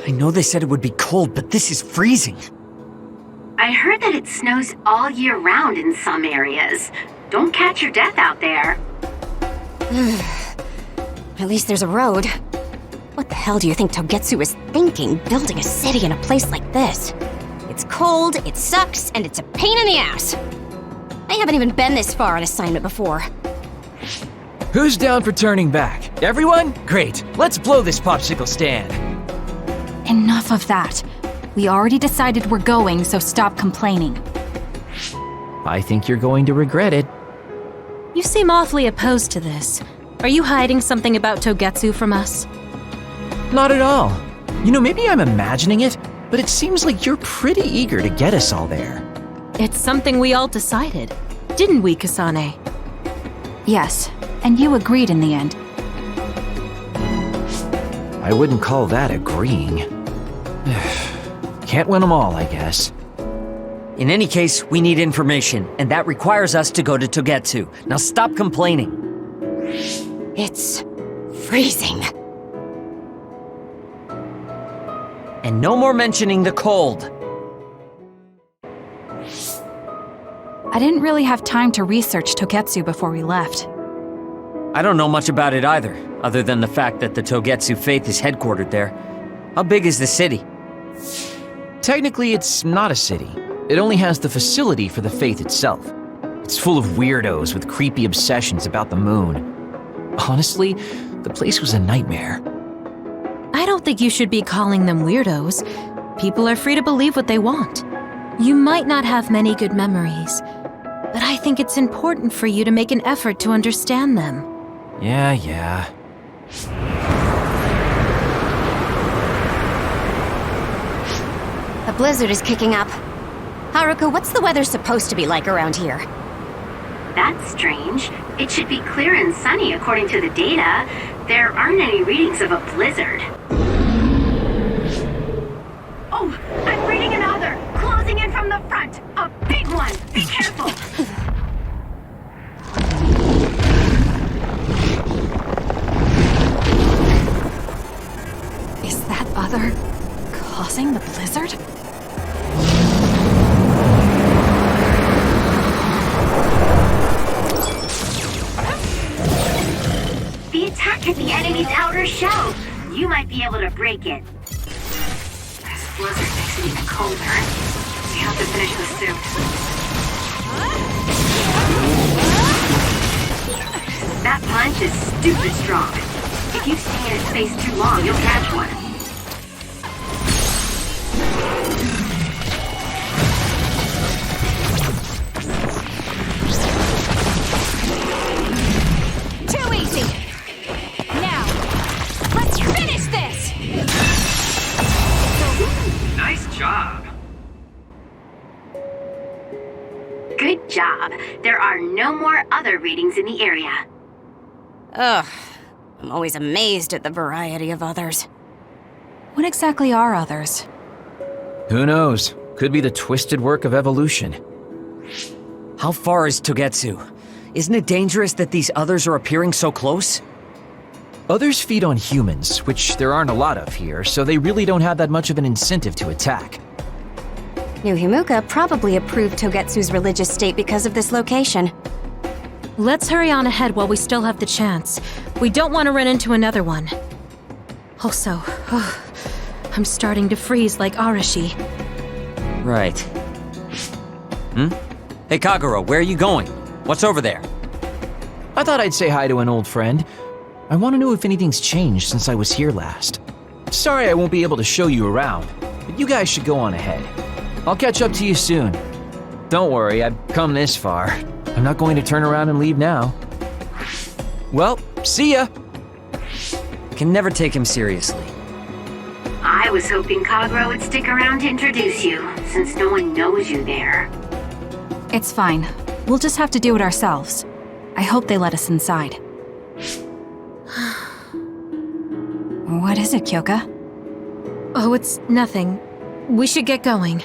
I know they said it would be cold, but this is freezing. I heard that it snows all year round in some areas. Don't catch your death out there. At least there's a road. What the hell do you think Togetsu is thinking, building a city in a place like this? It's cold, it sucks, and it's a pain in the ass. I haven't even been this far on assignment before. Who's down for turning back? Everyone? Great. Let's blow this popsicle stand. Enough of that. We already decided we're going, so stop complaining. I think you're going to regret it. You seem awfully opposed to this. Are you hiding something about Togetsu from us? Not at all. You know, maybe I'm imagining it, but it seems like you're pretty eager to get us all there. It's something we all decided. Didn't we, Kasane? Yes, and you agreed in the end. I wouldn't call that agreeing. Can't win them all, I guess. In any case, we need information, and that requires us to go to Togetsu. Now stop complaining. It's freezing. And no more mentioning the cold. I didn't really have time to research Togetsu before we left. I don't know much about it either, other than the fact that the Togetsu faith is headquartered there. How big is the city? Technically, it's not a city. It only has the facility for the faith itself. It's full of weirdos with creepy obsessions about the moon. Honestly, the place was a nightmare. I don't think you should be calling them weirdos. People are free to believe what they want. You might not have many good memories, but I think it's important for you to make an effort to understand them. Yeah. A blizzard is kicking up. Haruka, what's the weather supposed to be like around here? That's strange. It should be clear and sunny according to the data. There aren't any readings of a blizzard. Oh, I'm reading another! Closing in from the front! A big one! Be careful! Is that other causing the blizzard? The attack hit the enemy's outer shell. You might be able to break it. This blizzard makes it even colder. We have to finish this soon. That punch is stupid strong. If you stay in its face too long, you'll catch one. Too easy! Now, let's finish this! Nice job. Good job. There are no more other readings in the area. Ugh. I'm always amazed at the variety of others. What exactly are others? Who knows? Could be the twisted work of evolution. How far is Togetsu? Isn't it dangerous that these others are appearing so close? Others feed on humans, which there aren't a lot of here, so they really don't have that much of an incentive to attack. New Himuka probably approved Togetsu's religious state because of this location. Let's hurry on ahead while we still have the chance. We don't want to run into another one. Also, I'm starting to freeze like Arashi. Right. Hey Kagura, where are you going? What's over there? I thought I'd say hi to an old friend. I want to know if anything's changed since I was here last. Sorry I won't be able to show you around, but you guys should go on ahead. I'll catch up to you soon. Don't worry, I've come this far. I'm not going to turn around and leave now. Well, see ya! Can never take him seriously. I was hoping Kagura would stick around to introduce you, since no one knows you there. It's fine. We'll just have to do it ourselves. I hope they let us inside. What is it, Kyoka? Oh, it's nothing. We should get going.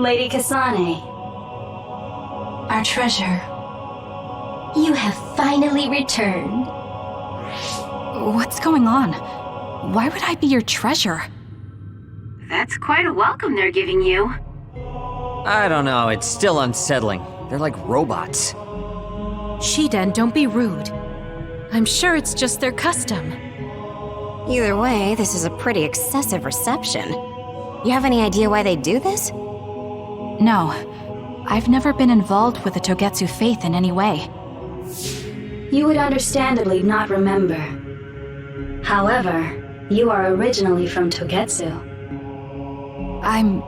Lady Kasane. Our treasure. You have finally returned. What's going on? Why would I be your treasure? That's quite a welcome they're giving you. I don't know, it's still unsettling. They're like robots. Shiden, don't be rude. I'm sure it's just their custom. Either way, this is a pretty excessive reception. You have any idea why they do this? No. I've never been involved with the Togetsu faith in any way. You would understandably not remember. However, you are originally from Togetsu. I'm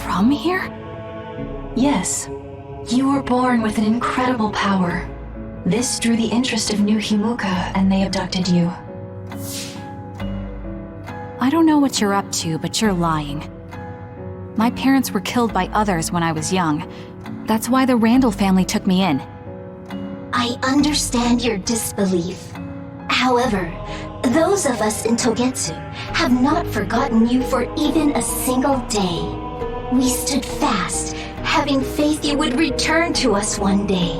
from here? Yes. You were born with an incredible power. This drew the interest of New Himuka, and they abducted you. I don't know what you're up to, but you're lying. My parents were killed by others when I was young. That's why the Randall family took me in. I understand your disbelief. However, those of us in Togetsu have not forgotten you for even a single day. We stood fast, having faith you would return to us one day.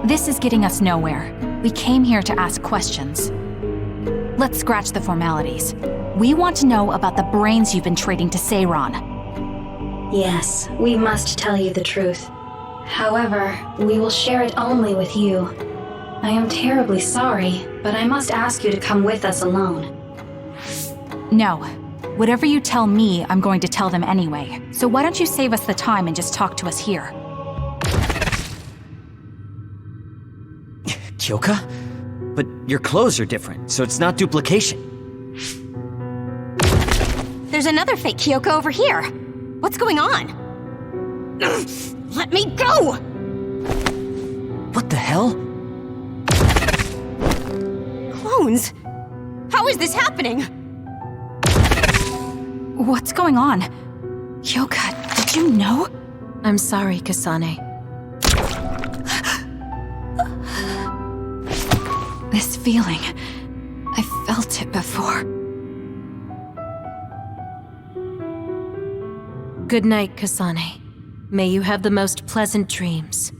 This is getting us nowhere. We came here to ask questions. Let's scratch the formalities. We want to know about the brains you've been trading to Seiron. Yes, we must tell you the truth. However, we will share it only with you. I am terribly sorry, but I must ask you to come with us alone. No. Whatever you tell me, I'm going to tell them anyway. So why don't you save us the time and just talk to us here? Kyoka? But your clothes are different, so it's not duplication. There's another fake Kyoko over here. What's going on? Let me go! What the hell? Clones? How is this happening? What's going on? Kyoka, did you know? I'm sorry, Kasane. This feeling, I felt it before. Good night, Kasane. May you have the most pleasant dreams.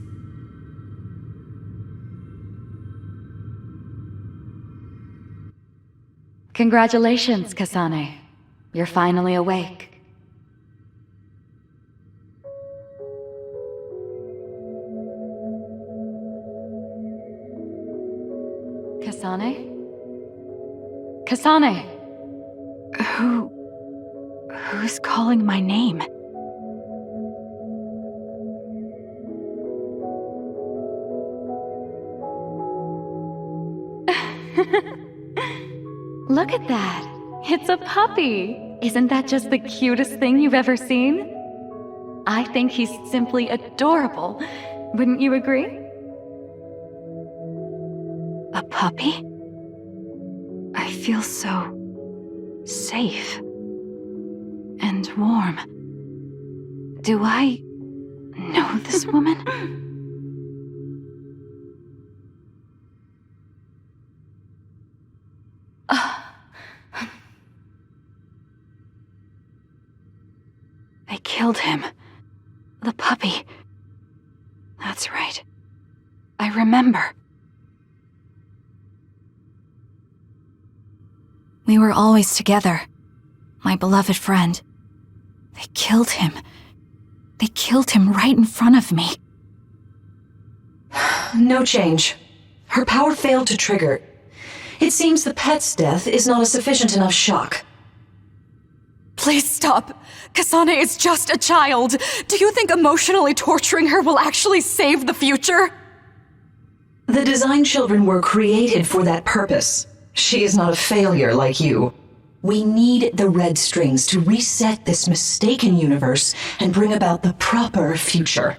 Congratulations, Kasane. You're finally awake. Kasane? Kasane! Who's calling my name? Look at that! It's a puppy! Isn't that just the cutest thing you've ever seen? I think he's simply adorable. Wouldn't you agree? A puppy? I feel so safe and warm. Do I know this woman? They killed him. The puppy. That's right. I remember. We were always together. My beloved friend. They killed him. They killed him right in front of me. No change. Her power failed to trigger. It seems the pet's death is not a sufficient enough shock. Please stop. Kasane is just a child. Do you think emotionally torturing her will actually save the future? The design children were created for that purpose. She is not a failure like you. We need the red strings to reset this mistaken universe and bring about the proper future.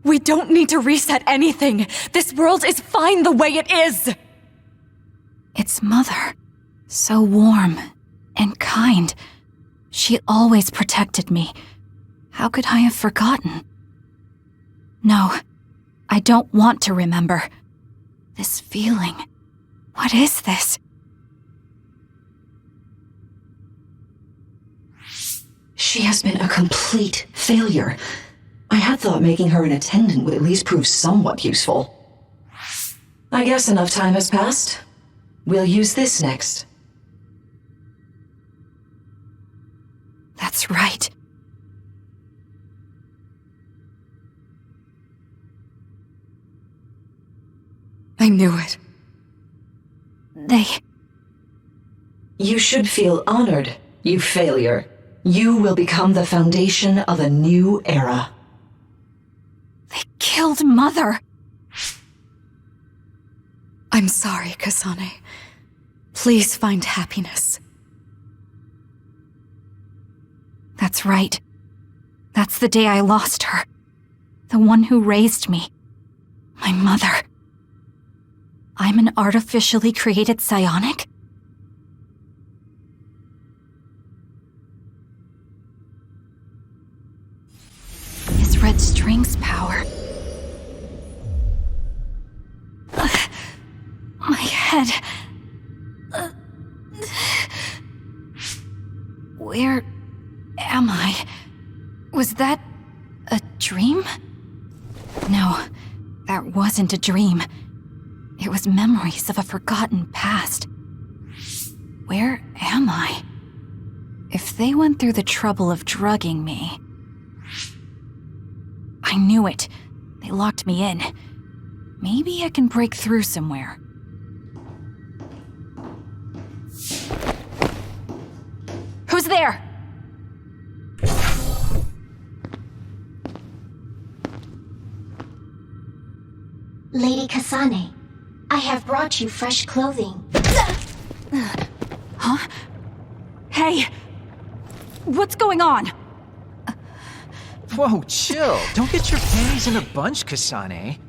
We don't need to reset anything. This world is fine the way it is. It's Mother. So warm and kind. She always protected me. How could I have forgotten? No, I don't want to remember. This feeling. What is this? She has been a complete failure. I had thought making her an attendant would at least prove somewhat useful. I guess enough time has passed. We'll use this next. That's right. I knew it. You should feel honored, you failure. You will become the foundation of a new era. They killed Mother! I'm sorry, Kasane. Please find happiness. That's right. That's the day I lost her. The one who raised me. My mother. I'm an artificially created psionic? Is Red String's power? My head. Where am I? Was that a dream? No, that wasn't a dream. It was memories of a forgotten past. Where am I? If they went through the trouble of drugging me... I knew it. They locked me in. Maybe I can break through somewhere. Who's there? Lady Kasane, I have brought you fresh clothing. Huh? Hey! What's going on? Whoa, chill. Don't get your panties in a bunch, Kasane.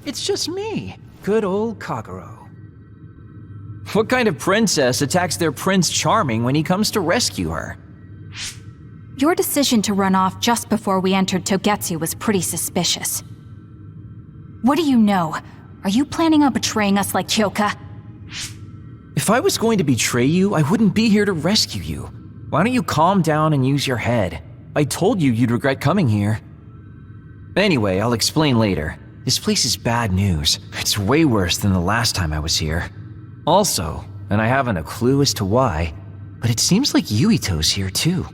It's just me, good old Kagero. What kind of princess attacks their Prince Charming when he comes to rescue her? Your decision to run off just before we entered Togetsu was pretty suspicious. What do you know? Are you planning on betraying us like Kyoka? If I was going to betray you, I wouldn't be here to rescue you. Why don't you calm down and use your head? I told you you'd regret coming here. Anyway, I'll explain later. This place is bad news. It's way worse than the last time I was here. Also, and I haven't a clue as to why, but it seems like Yuito's here too.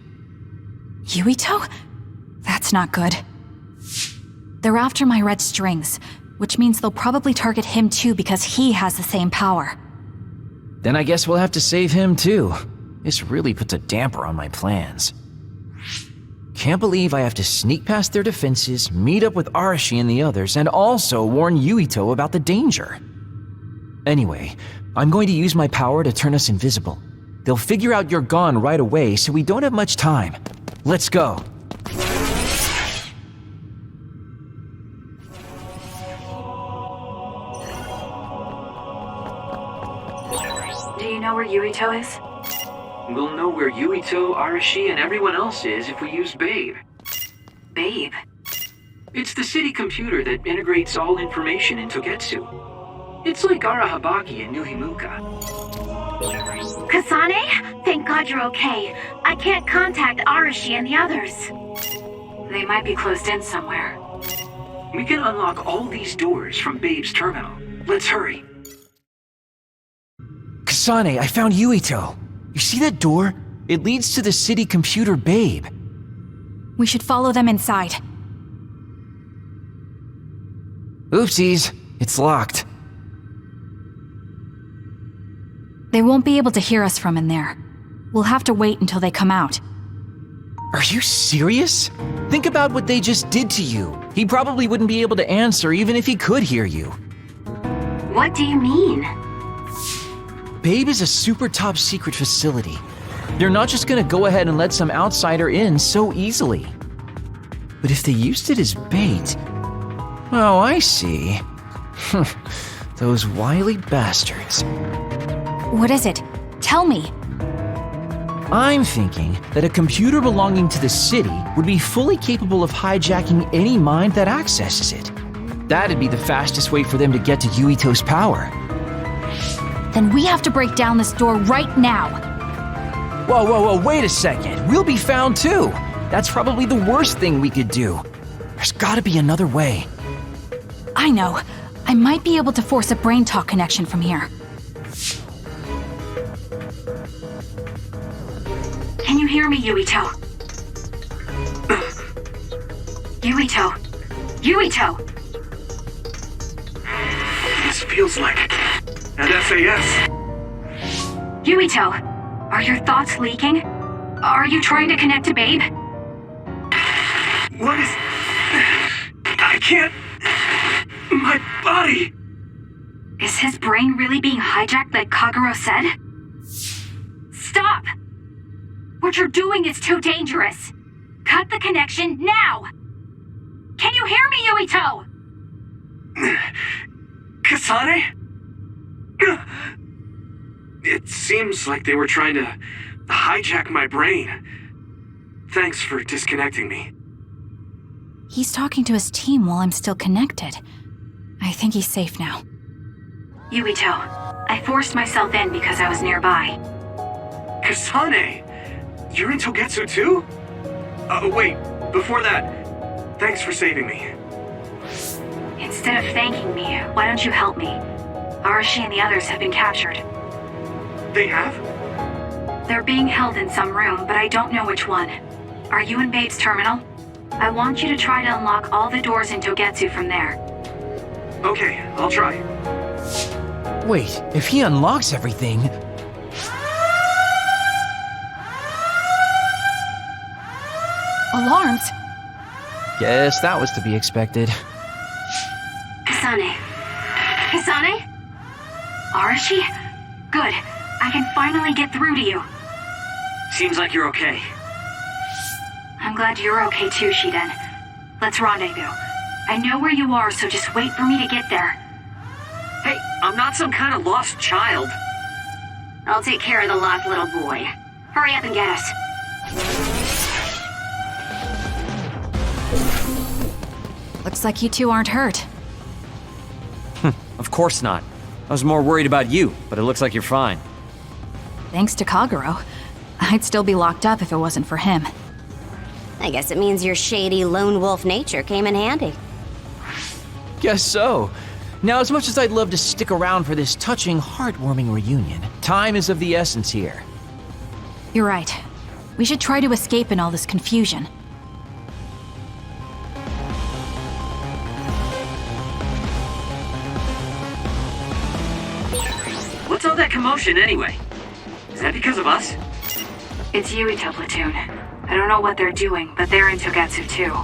Yuito? That's not good. They're after my red strings, which means they'll probably target him too because he has the same power. Then I guess we'll have to save him too. This really puts a damper on my plans. Can't believe I have to sneak past their defenses, meet up with Arashi and the others, and also warn Yuito about the danger. Anyway, I'm going to use my power to turn us invisible. They'll figure out you're gone right away, so we don't have much time. Let's go. Do you know where Yuito is? We'll know where Yuito, Arashi, and everyone else is if we use Babe. Babe? It's the city computer that integrates all information in Togetsu. It's like Arahabaki in New Himuka. Kasane? Thank God you're okay. I can't contact Arashi and the others. They might be closed in somewhere. We can unlock all these doors from Babe's terminal. Let's hurry. Kasane, I found Yuito. You see that door? It leads to the city computer Babe. We should follow them inside. Oopsies, it's locked. They won't be able to hear us from in there. We'll have to wait until they come out. Are you serious? Think about what they just did to you. He probably wouldn't be able to answer even if he could hear you. What do you mean? Babe is a super top secret facility. They're not just gonna go ahead and let some outsider in so easily. But if they used it as bait... Oh, I see. Those wily bastards. What is it? Tell me. I'm thinking that a computer belonging to the city would be fully capable of hijacking any mind that accesses it. That'd be the fastest way for them to get to Yuito's power. Then we have to break down this door right now. Whoa, wait a second. We'll be found too. That's probably the worst thing we could do. There's gotta be another way. I know. I might be able to force a brain talk connection from here. Can you hear me, Yuito? Yuito! Yuito! This feels like an SAS. Yuito! Are your thoughts leaking? Are you trying to connect to Babe? What is... I can't... My body... Is his brain really being hijacked like Kagero said? Stop! What you're doing is too dangerous. Cut the connection now! Can you hear me, Yuito? Kasane? It seems like they were trying to hijack my brain. Thanks for disconnecting me. He's talking to his team while I'm still connected. I think he's safe now. Yuito, I forced myself in because I was nearby. Kasane! You're in Togetsu too? Wait, before that, thanks for saving me. Instead of thanking me, why don't you help me? Arashi and the others have been captured. They have? They're being held in some room, but I don't know which one. Are you in Babe's terminal? I want you to try to unlock all the doors in Togetsu from there. Okay, I'll try. Wait, if he unlocks everything... Alarms! Guess that was to be expected. Kasane. Kasane? Arashi? Good. I can finally get through to you. Seems like you're okay. I'm glad you're okay too, Shiden. Let's rendezvous. I know where you are, so just wait for me to get there. Hey, I'm not some kind of lost child. I'll take care of the lost little boy. Hurry up and get us. Looks like you two aren't hurt. Of course not. I was more worried about you, but it looks like you're fine. Thanks to Kagero. I'd still be locked up if it wasn't for him. I guess it means your shady lone wolf nature came in handy. Guess so. Now, as much as I'd love to stick around for this touching, heartwarming reunion, time is of the essence here. You're right. We should try to escape in all this confusion. What's all that commotion anyway? Is that because of us? It's Yuito Platoon. I don't know what they're doing, but they're in Togetsu too.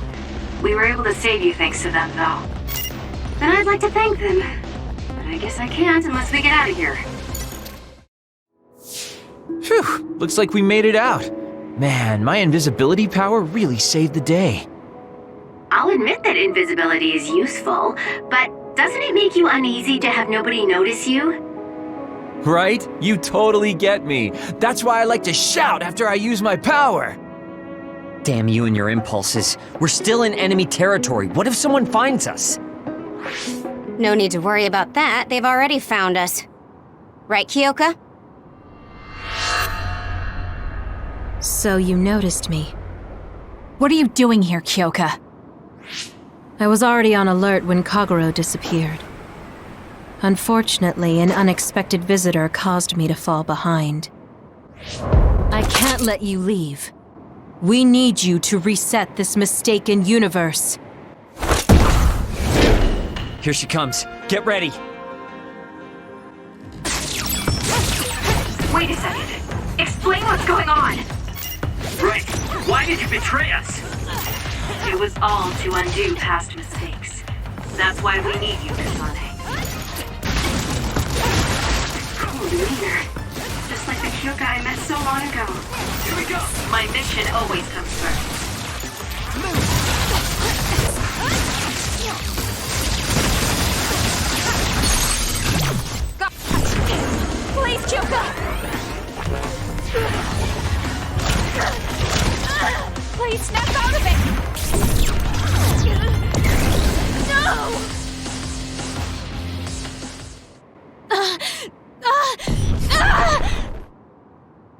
We were able to save you thanks to them, though. Then I'd like to thank them. But I guess I can't unless we get out of here. Phew, looks like we made it out. Man, my invisibility power really saved the day. I'll admit that invisibility is useful, but doesn't it make you uneasy to have nobody notice you? Right? You totally get me. That's why I like to shout after I use my power. Damn you and your impulses. We're still in enemy territory. What if someone finds us? No need to worry about that. They've already found us. Right, Kyoka? So you noticed me. What are you doing here, Kyoka? I was already on alert when Kagero disappeared. Unfortunately, an unexpected visitor caused me to fall behind. I can't let you leave. We need you to reset this mistaken universe. Here she comes. Get ready. Wait a second. Explain what's going on. Right. Why did you betray us? It was all to undo past mistakes. That's why we need you, Kasane. Cool leader. Just like the cute guy I met so long ago. Here we go. My mission always comes first. Please, Kyoka! Please, snap out of it! No!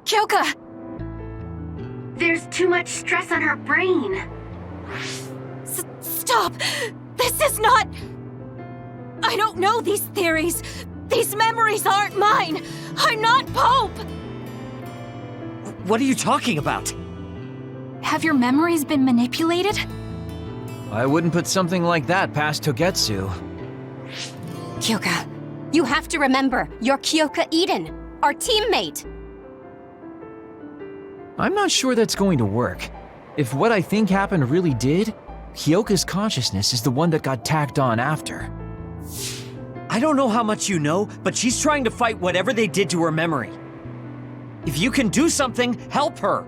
Kyoka! too much stress on her brain. Stop! This is not... I don't know these theories. These memories aren't mine. I'm not Pope! What are you talking about? Have your memories been manipulated? I wouldn't put something like that past Togetsu. Kyoka, you have to remember, you're Kyoka Eden, our teammate! I'm not sure that's going to work. If what I think happened really did, Kyoka's consciousness is the one that got tacked on after. I don't know how much you know, but she's trying to fight whatever they did to her memory. If you can do something, help her!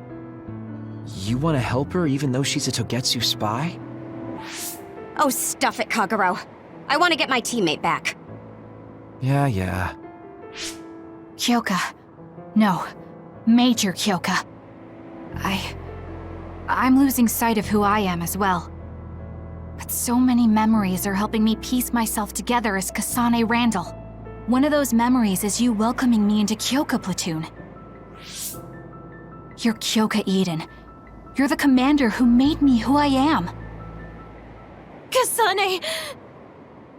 You want to help her even though she's a Togetsu spy? Oh, stuff it, Kagero. I want to get my teammate back. Yeah. Kyoka. No. Major Kyoka. I'm losing sight of who I am as well. But so many memories are helping me piece myself together as Kasane Randall. One of those memories is you welcoming me into Kyoka Platoon. You're Kyoka Eden. You're the commander who made me who I am. Kasane!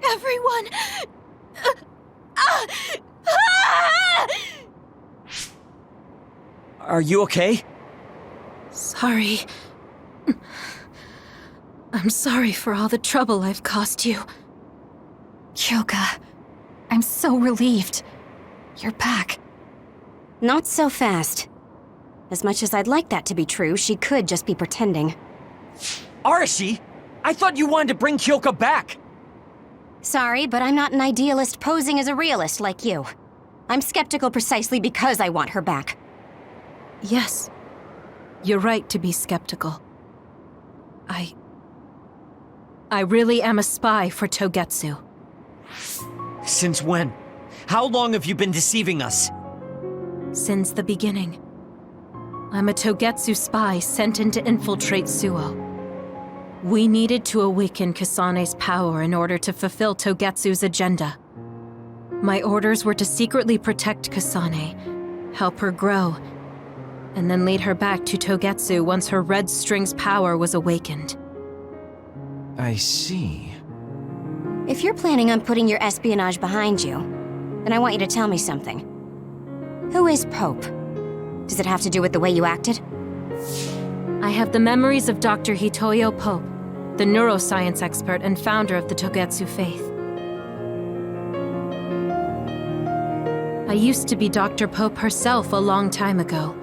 Everyone! Are you okay? Sorry. I'm sorry for all the trouble I've caused you. Kyoka, I'm so relieved. You're back. Not so fast. As much as I'd like that to be true, she could just be pretending. Arashi! I thought you wanted to bring Kyoka back! Sorry, but I'm not an idealist posing as a realist like you. I'm skeptical precisely because I want her back. Yes. You're right to be skeptical. I really am a spy for Togetsu. Since when? How long have you been deceiving us? Since the beginning. I'm a Togetsu spy sent in to infiltrate Suo. We needed to awaken Kasane's power in order to fulfill Togetsu's agenda. My orders were to secretly protect Kasane, help her grow, and then lead her back to Togetsu once her Red String's power was awakened. I see. If you're planning on putting your espionage behind you, then I want you to tell me something. Who is Pope? Does it have to do with the way you acted? I have the memories of Dr. Hitoyo Pope, the neuroscience expert and founder of the Togetsu faith. I used to be Dr. Pope herself a long time ago,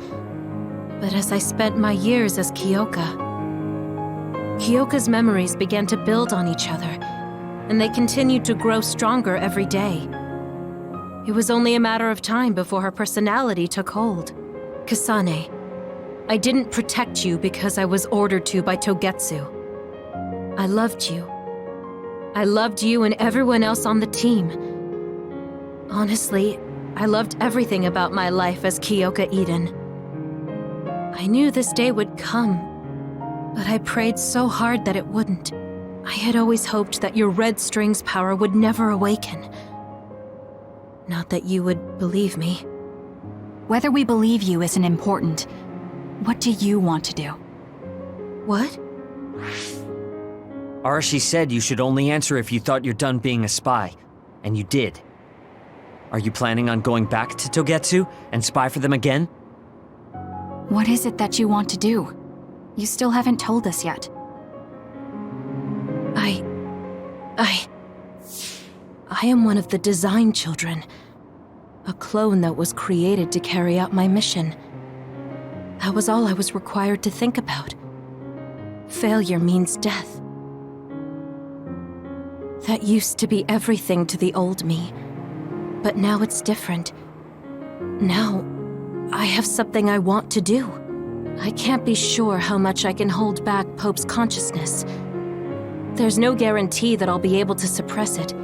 but as I spent my years as Kyoka, Kyoka's memories began to build on each other, and they continued to grow stronger every day. It was only a matter of time before her personality took hold. Kasane, I didn't protect you because I was ordered to by Togetsu. I loved you. I loved you and everyone else on the team. Honestly, I loved everything about my life as Kyoka Eden. I knew this day would come, but I prayed so hard that it wouldn't. I had always hoped that your Red String's power would never awaken. Not that you would believe me. Whether we believe you isn't important. What do you want to do? What? Arashi said you should only answer if you thought you're done being a spy. And you did. Are you planning on going back to Togetsu and spy for them again? What is it that you want to do? You still haven't told us yet. I am one of the design children. A clone that was created to carry out my mission. That was all I was required to think about. Failure means death. That used to be everything to the old me. But now it's different. Now, I have something I want to do. I can't be sure how much I can hold back Pope's consciousness. There's no guarantee that I'll be able to suppress it.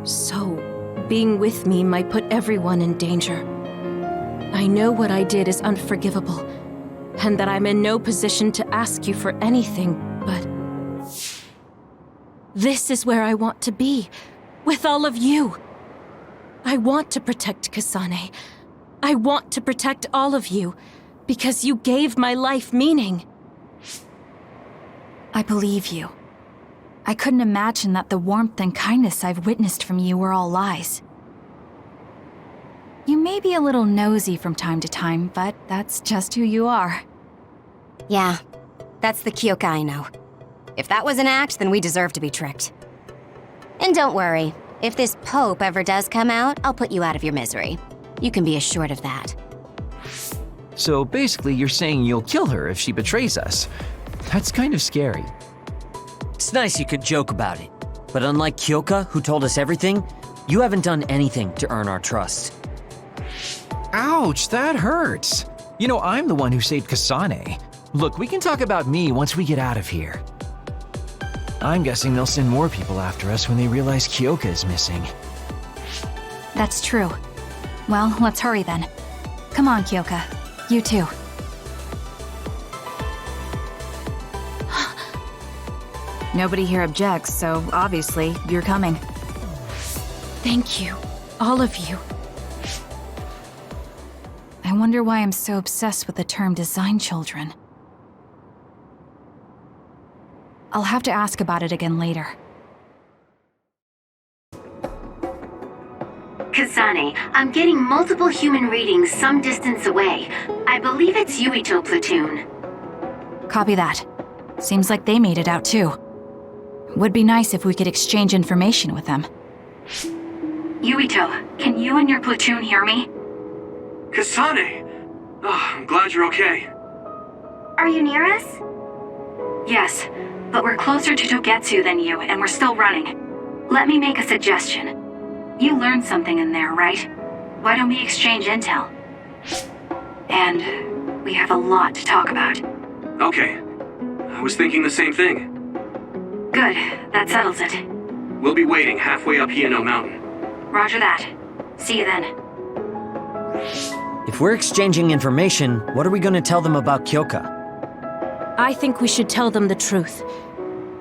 So, being with me might put everyone in danger. I know what I did is unforgivable, and that I'm in no position to ask you for anything, but... this is where I want to be, with all of you. I want to protect Kasane. I want to protect all of you, Because you gave my life meaning. I believe you. I couldn't imagine that the warmth and kindness I've witnessed from you were all lies. You may be a little nosy from time to time, but that's just who you are. Yeah, that's the Kyoka I know. If that was an act, then we deserve to be tricked. And don't worry, if this Pope ever does come out, I'll put you out of your misery. You can be assured of that. So basically, you're saying you'll kill her if she betrays us. That's kind of scary. It's nice you could joke about it, but unlike Kyoka, who told us everything, you haven't done anything to earn our trust. Ouch, that hurts. You know, I'm the one who saved Kasane. Look, we can talk about me once we get out of here. I'm guessing they'll send more people after us when they realize Kyoka is missing. That's true. Well, let's hurry then. Come on, Kyoka. You too. Nobody here objects, so obviously you're coming. Thank you, all of you. I wonder why I'm so obsessed with the term design children. I'll have to ask about it again later. Kasane, I'm getting multiple human readings some distance away. I believe it's Yuito platoon. Copy that. Seems like they made it out too. Would be nice if we could exchange information with them. Yuito, can you and your platoon hear me? Kasane! Oh, I'm glad you're okay. Are you near us? Yes, but we're closer to Togetsu than you, and we're still running. Let me make a suggestion. You learned something in there, right? Why don't we exchange intel? And we have a lot to talk about. Okay. I was thinking the same thing. Good, that settles it. We'll be waiting halfway up Hino Mountain. Roger that. See you then. If we're exchanging information, what are we gonna tell them about Kyoka? I think we should tell them the truth.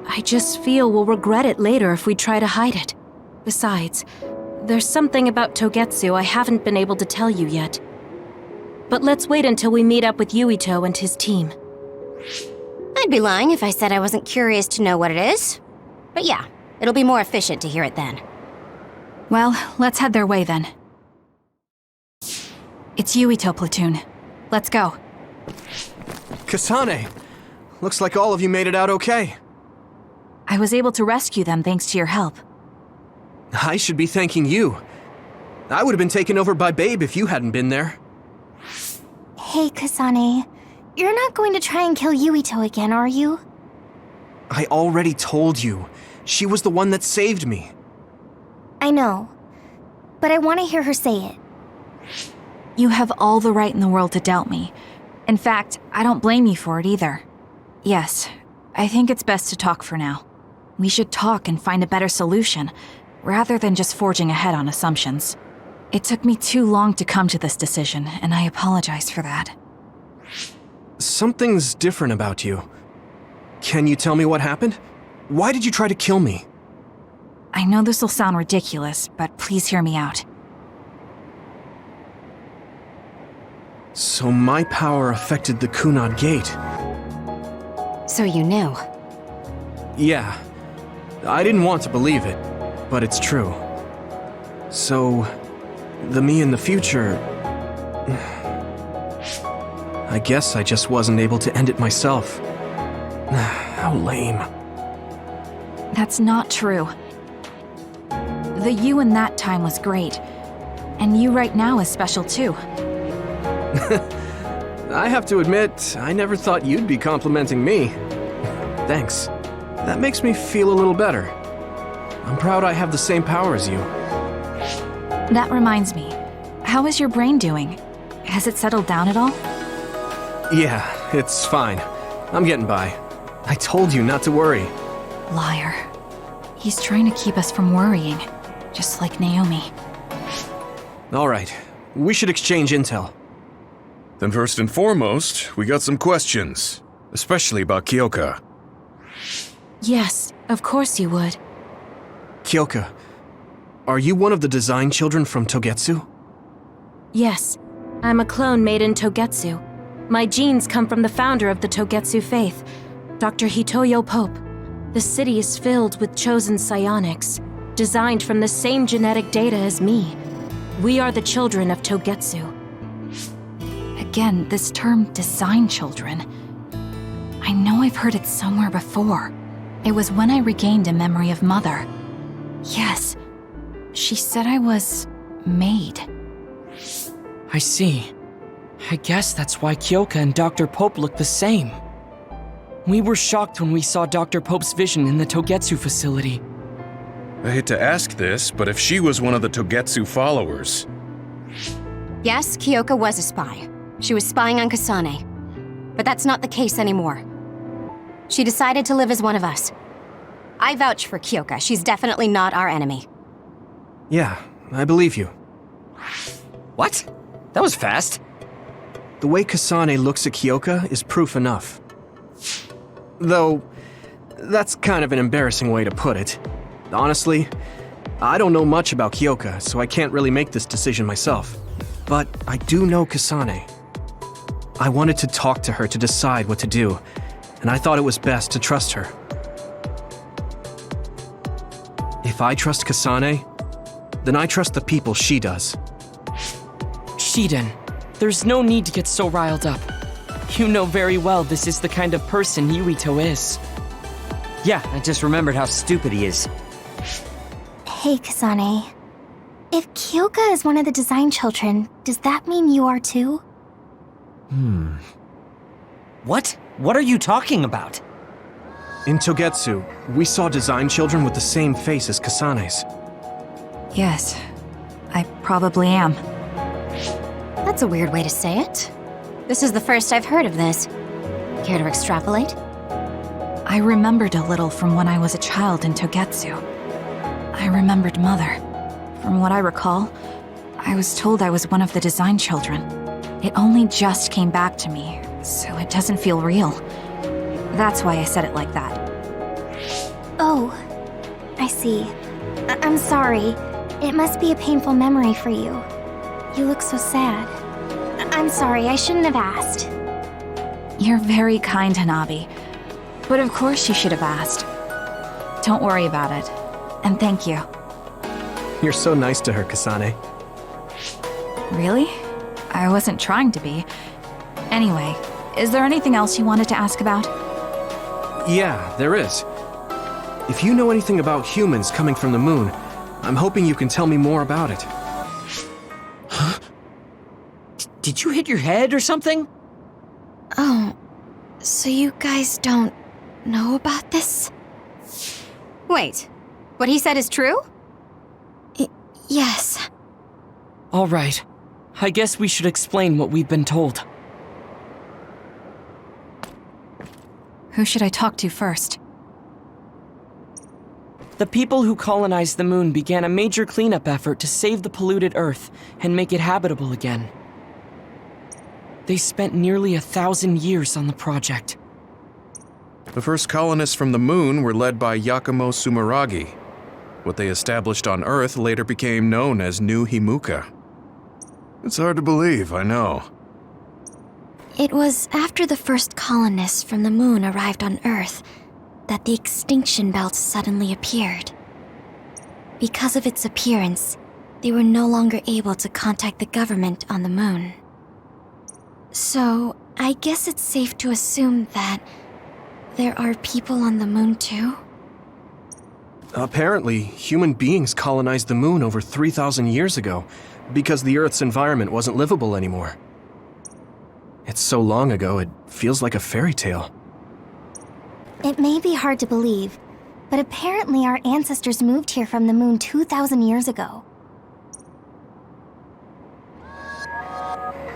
I just feel we'll regret it later if we try to hide it. Besides, there's something about Togetsu I haven't been able to tell you yet. But let's wait until we meet up with Yuito and his team. I'd be lying if I said I wasn't curious to know what it is. But yeah, it'll be more efficient to hear it then. Well, let's head their way then. It's Yuito platoon. Let's go. Kasane! Looks like all of you made it out okay. I was able to rescue them thanks to your help. I should be thanking you. I would have been taken over by Babe if you hadn't been there. Hey, Kasane. You're not going to try and kill Yuito again, are you? I already told you. She was the one that saved me. I know. But I want to hear her say it. You have all the right in the world to doubt me. In fact, I don't blame you for it either. Yes, I think it's best to talk for now. We should talk and find a better solution, rather than just forging ahead on assumptions. It took me too long to come to this decision, and I apologize for that. Something's different about you. Can you tell me what happened? Why did you try to kill me? I know this will sound ridiculous, but please hear me out. So my power affected the Kunad Gate. So you knew. Yeah. I didn't want to believe it, but it's true. So, the me in the future... I guess I just wasn't able to end it myself. How lame. That's not true. The you in that time was great, and you right now is special too. I have to admit, I never thought you'd be complimenting me. Thanks. That makes me feel a little better. I'm proud I have the same power as you. That reminds me, how is your brain doing? Has it settled down at all? Yeah, it's fine. I'm getting by. I told you not to worry. Liar. He's trying to keep us from worrying, just like Naomi. All right, we should exchange intel. Then first and foremost, we got some questions, especially about Kyoka. Yes, of course you would. Kyoka, are you one of the design children from Togetsu? Yes, I'm a clone made in Togetsu. My genes come from the founder of the Togetsu faith, Dr. Hitoyo Pope. The city is filled with chosen psionics, designed from the same genetic data as me. We are the children of Togetsu. Again, this term design children. I know I've heard it somewhere before. It was when I regained a memory of Mother. Yes, she said I was made. I see. I guess that's why Kyoka and Dr. Pope look the same. We were shocked when we saw Dr. Pope's vision in the Togetsu facility. I hate to ask this, but if she was one of the Togetsu followers... Yes, Kyoka was a spy. She was spying on Kasane. But that's not the case anymore. She decided to live as one of us. I vouch for Kyoka. She's definitely not our enemy. Yeah, I believe you. What? That was fast. The way Kasane looks at Kyoka is proof enough. Though, that's kind of an embarrassing way to put it. Honestly, I don't know much about Kyoka, so I can't really make this decision myself. But I do know Kasane. I wanted to talk to her to decide what to do, and I thought it was best to trust her. If I trust Kasane, then I trust the people she does. Shiden, there's no need to get so riled up. You know very well this is the kind of person Yuito is. Yeah, I just remembered how stupid he is. Hey, Kasane. If Kyoka is one of the design children, does that mean you are too? What? What are you talking about? In Togetsu, we saw design children with the same face as Kasane's. Yes, I probably am. That's a weird way to say it. This is the first I've heard of this. Care to extrapolate? I remembered a little from when I was a child in Togetsu. I remembered Mother. From what I recall, I was told I was one of the design children. It only just came back to me, so it doesn't feel real. That's why I said it like that. Oh, I see. I'm sorry. It must be a painful memory for you. You look so sad. I'm sorry, I shouldn't have asked. You're very kind, Hanabi. But of course you should have asked. Don't worry about it. And thank you. You're so nice to her, Kasane. Really? I wasn't trying to be. Anyway, is there anything else you wanted to ask about? Yeah, there is. If you know anything about humans coming from the moon, I'm hoping you can tell me more about it. Huh? Did you hit your head or something? Oh, so you guys don't know about this? Wait, what he said is true? Yes. All right. I guess we should explain what we've been told. Who should I talk to first? The people who colonized the moon began a major cleanup effort to save the polluted Earth and make it habitable again. They spent nearly 1,000 years on the project. The first colonists from the moon were led by Yakumo Sumeragi. What they established on Earth later became known as New Himuka. It's hard to believe, I know. It was after the first colonists from the moon arrived on Earth that the extinction belt suddenly appeared. Because of its appearance, they were no longer able to contact the government on the moon. So, I guess it's safe to assume that there are people on the moon too? Apparently, human beings colonized the moon over 3,000 years ago because the Earth's environment wasn't livable anymore. It's so long ago, it feels like a fairy tale. It may be hard to believe, but apparently our ancestors moved here from the moon 2,000 years ago.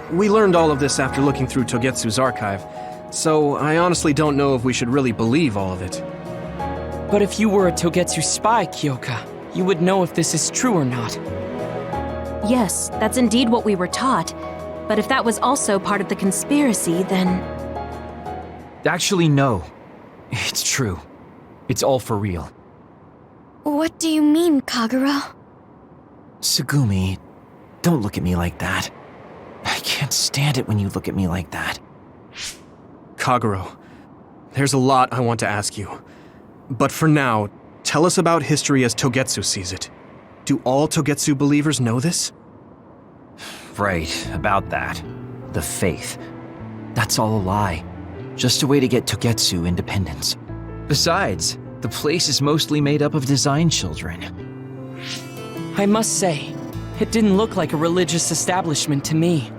We learned all of this after looking through Togetsu's archive, so I honestly don't know if we should really believe all of it. But if you were a Togetsu spy, Kyoka, you would know if this is true or not. Yes, that's indeed what we were taught. But if that was also part of the conspiracy, then... Actually, no. It's true. It's all for real. What do you mean, Kagura? Tsugumi, don't look at me like that. I can't stand it when you look at me like that. Kagero, there's a lot I want to ask you. But for now, tell us about history as Togetsu sees it. Do all Togetsu believers know this? Right, about that. The faith. That's all a lie. Just a way to get Togetsu independence. Besides, the place is mostly made up of design children. I must say, it didn't look like a religious establishment to me.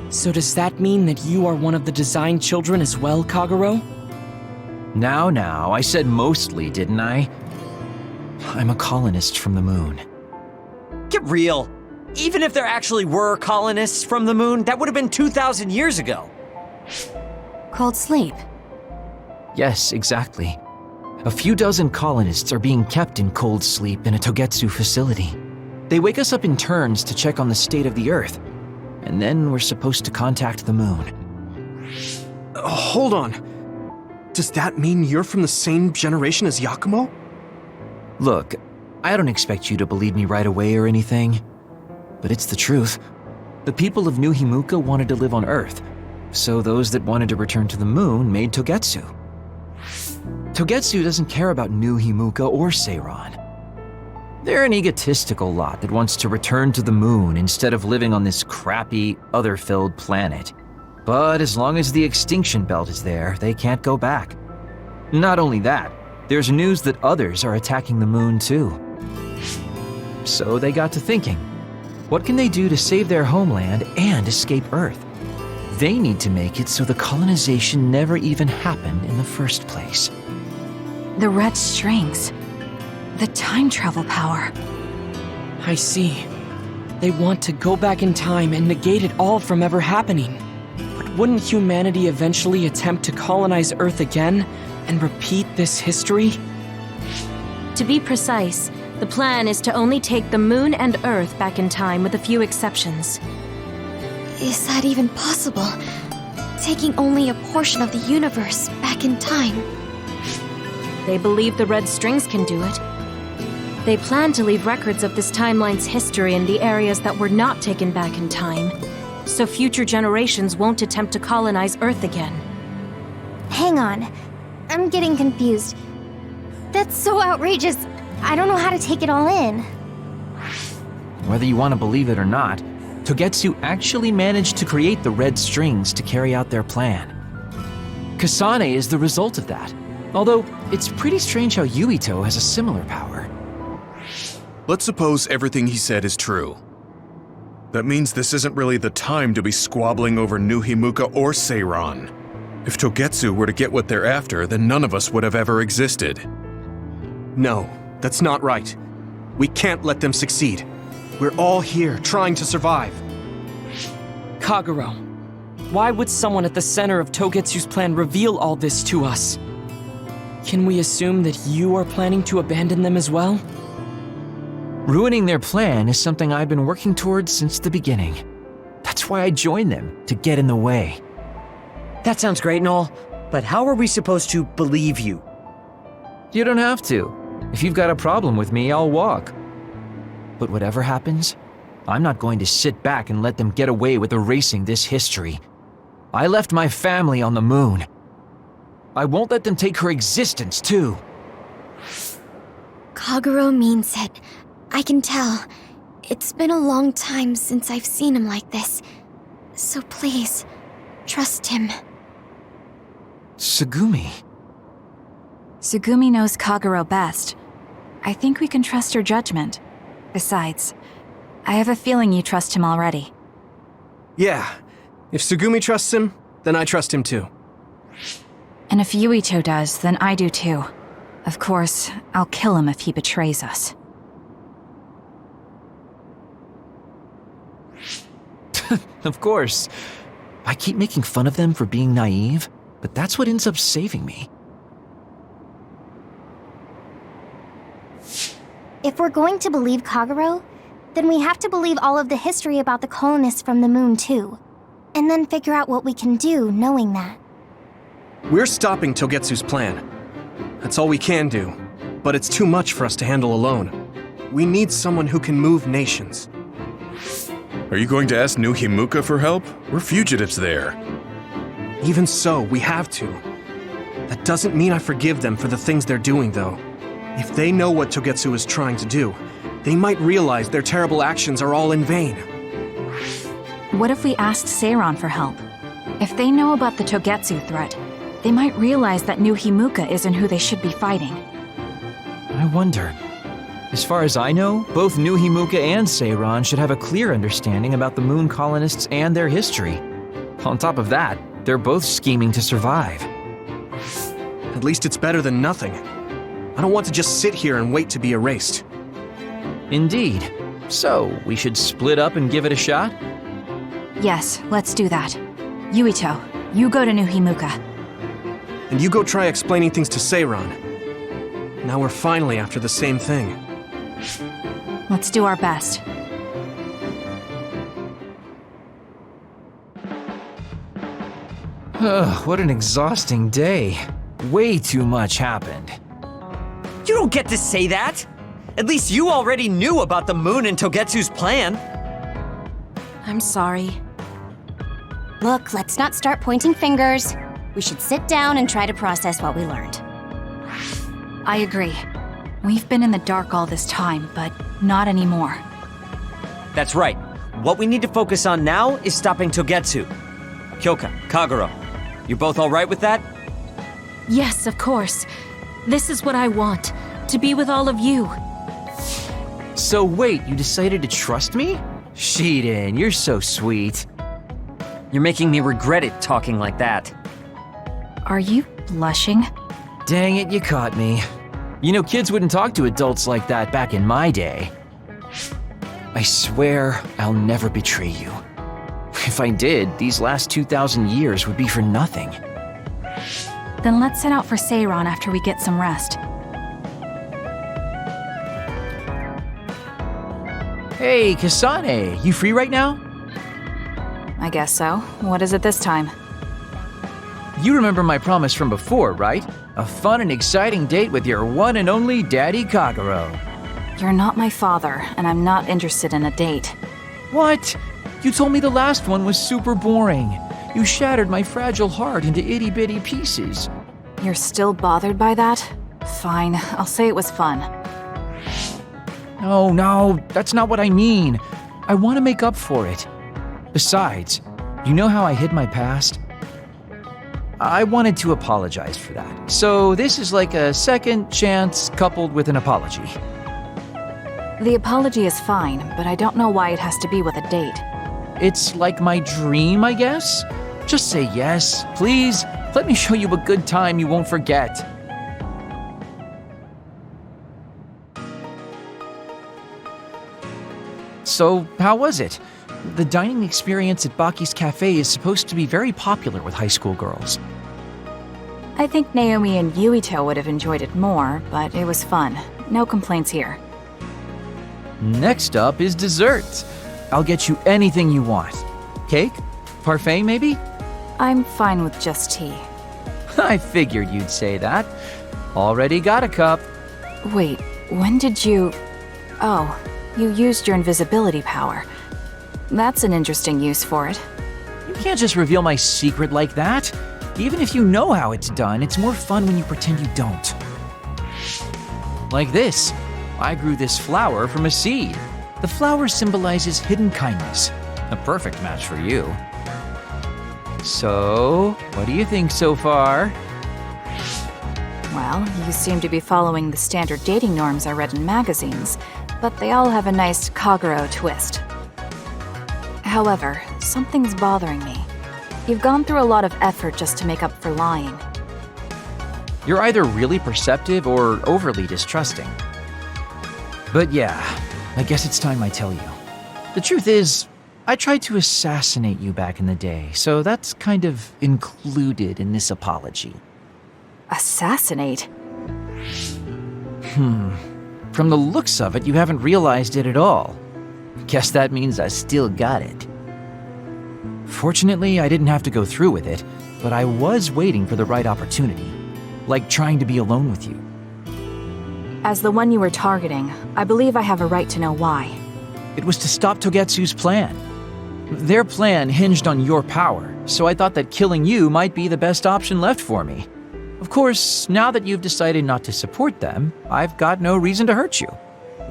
So does that mean that you are one of the design children as well, Kagero? Now, I said mostly, didn't I? I'm a colonist from the moon. Get real. Even if there actually were colonists from the moon, that would have been 2,000 years ago. Cold sleep. Yes, exactly. A few dozen colonists are being kept in cold sleep in a Togetsu facility. They wake us up in turns to check on the state of the Earth, and then we're supposed to contact the moon. Hold on. Does that mean you're from the same generation as Yakumo? Look, I don't expect you to believe me right away or anything, but it's the truth. The people of New Himuka wanted to live on Earth, so those that wanted to return to the moon made Togetsu. Togetsu doesn't care about New Himuka or Seiran. They're an egotistical lot that wants to return to the moon instead of living on this crappy, other-filled planet. But as long as the extinction belt is there, they can't go back. Not only that, there's news that others are attacking the moon too. So they got to thinking, what can they do to save their homeland and escape Earth? They need to make it so the colonization never even happened in the first place. The red strings. The time travel power. I see. They want to go back in time and negate it all from ever happening. But wouldn't humanity eventually attempt to colonize Earth again and repeat this history? To be precise, the plan is to only take the moon and Earth back in time with a few exceptions. Is that even possible? Taking only a portion of the universe back in time? They believe the red strings can do it. They plan to leave records of this timeline's history in the areas that were not taken back in time, so future generations won't attempt to colonize Earth again. Hang on. I'm getting confused. That's so outrageous. I don't know how to take it all in. Whether you want to believe it or not, Togetsu actually managed to create the red strings to carry out their plan. Kasane is the result of that, although it's pretty strange how Yuito has a similar power. Let's suppose everything he said is true. That means this isn't really the time to be squabbling over New Himuka or Seiran. If Togetsu were to get what they're after, then none of us would have ever existed. No, that's not right. We can't let them succeed. We're all here trying to survive. Kagero, why would someone at the center of Togetsu's plan reveal all this to us? Can we assume that you are planning to abandon them as well? Ruining their plan is something I've been working towards since the beginning. That's why I joined them, to get in the way. That sounds great and all, but how are we supposed to believe you? You don't have to. If you've got a problem with me, I'll walk. But whatever happens, I'm not going to sit back and let them get away with erasing this history. I left my family on the moon. I won't let them take her existence, too. Kagero means it. I can tell. It's been a long time since I've seen him like this. So please, trust him. Tsugumi. Tsugumi knows Kagero best. I think we can trust her judgment. Besides, I have a feeling you trust him already. Yeah. If Tsugumi trusts him, then I trust him too. And if Yuito does, then I do too. Of course, I'll kill him if he betrays us. Of course. I keep making fun of them for being naive, but that's what ends up saving me. If we're going to believe Kagero, then we have to believe all of the history about the colonists from the moon too. And then figure out what we can do knowing that. We're stopping Togetsu's plan. That's all we can do. But it's too much for us to handle alone. We need someone who can move nations. Are you going to ask New Himuka for help? We're fugitives there. Even so, we have to. That doesn't mean I forgive them for the things they're doing, though. If they know what Togetsu is trying to do, they might realize their terrible actions are all in vain. What if we asked Seiran for help? If they know about the Togetsu threat, they might realize that New Himuka isn't who they should be fighting. I wonder. As far as I know, both New Himuka and Seiran should have a clear understanding about the moon colonists and their history. On top of that, they're both scheming to survive. At least it's better than nothing. I don't want to just sit here and wait to be erased. Indeed. So, we should split up and give it a shot? Yes, let's do that. Yuito, you go to New Himuka. And you go try explaining things to Seiran. Now we're finally after the same thing. Let's do our best. What an exhausting day. Way too much happened. You don't get to say that! At least you already knew about the moon and Togetsu's plan. I'm sorry. Look, let's not start pointing fingers. We should sit down and try to process what we learned. I agree. We've been in the dark all this time, but not anymore. That's right. What we need to focus on now is stopping Togetsu. Kyoka, Kagero, you both alright with that? Yes, of course. This is what I want, to be with all of you. So wait, you decided to trust me? Shiden, you're so sweet. You're making me regret it talking like that. Are you blushing? Dang it, you caught me. You know, kids wouldn't talk to adults like that back in my day. I swear I'll never betray you. If I did, these last 2,000 years would be for nothing. Then let's set out for Seiran after we get some rest. Hey, Kasane, you free right now? I guess so. What is it this time? You remember my promise from before, right? A fun and exciting date with your one and only Daddy Kagero. You're not my father, and I'm not interested in a date. What? You told me the last one was super boring. You shattered my fragile heart into itty-bitty pieces. You're still bothered by that? Fine, I'll say it was fun. No, that's not what I mean. I want to make up for it. Besides, you know how I hid my past? I wanted to apologize for that. So this is like a second chance coupled with an apology. The apology is fine, but I don't know why it has to be with a date. It's like my dream, I guess? Just say yes, please. Let me show you a good time you won't forget. So, how was it? The dining experience at Baki's Cafe is supposed to be very popular with high school girls. I think Naomi and Yuito would have enjoyed it more, but it was fun. No complaints here. Next up is dessert. I'll get you anything you want. Cake? Parfait, maybe? I'm fine with just tea. I figured you'd say that. Already got a cup. Wait, when did you... Oh, you used your invisibility power. That's an interesting use for it. You can't just reveal my secret like that. Even if you know how it's done, it's more fun when you pretend you don't. Like this. I grew this flower from a seed. The flower symbolizes hidden kindness. A perfect match for you. So, what do you think so far? Well, you seem to be following the standard dating norms I read in magazines, but they all have a nice Kagero twist. However, something's bothering me. You've gone through a lot of effort just to make up for lying. You're either really perceptive or overly distrusting. But yeah, I guess it's time I tell you. The truth is, I tried to assassinate you back in the day, so that's kind of included in this apology. Assassinate? From the looks of it, you haven't realized it at all. Guess that means I still got it. Fortunately, I didn't have to go through with it, but I was waiting for the right opportunity. Like trying to be alone with you. As the one you were targeting, I believe I have a right to know why. It was to stop Togetsu's plan. Their plan hinged on your power, so I thought that killing you might be the best option left for me. Of course, now that you've decided not to support them, I've got no reason to hurt you.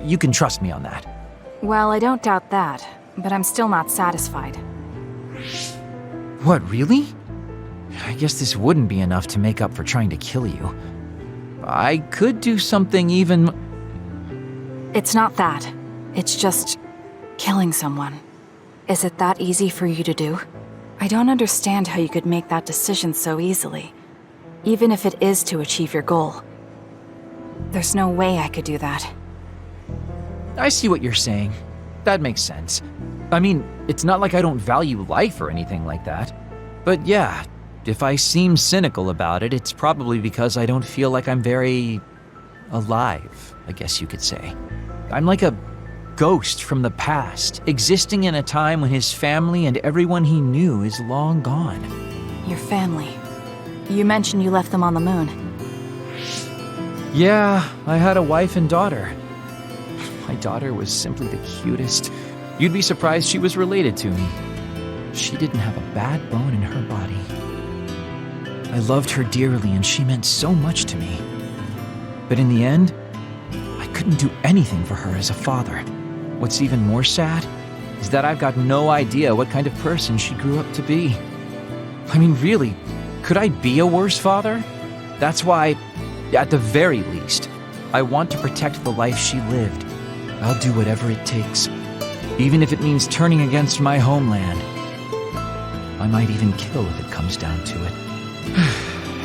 You can trust me on that. Well, I don't doubt that, but I'm still not satisfied. What, really? I guess this wouldn't be enough to make up for trying to kill you. I could do something even... It's not that. It's just killing someone. Is it that easy for you to do? I don't understand how you could make that decision so easily, even if it is to achieve your goal. There's no way I could do that. I see what you're saying. That makes sense. I mean, it's not like I don't value life or anything like that. But yeah, if I seem cynical about it, it's probably because I don't feel like I'm very... alive, I guess you could say. I'm like a ghost from the past, existing in a time when his family and everyone he knew is long gone. Your family. You mentioned you left them on the moon. Yeah, I had a wife and daughter. My daughter was simply the cutest. You'd be surprised she was related to me. She didn't have a bad bone in her body. I loved her dearly and she meant so much to me. But in the end, I couldn't do anything for her as a father. What's even more sad is that I've got no idea what kind of person she grew up to be. I mean, really, could I be a worse father? That's why, at the very least, I want to protect the life she lived. I'll do whatever it takes, even if it means turning against my homeland. I might even kill if it comes down to it.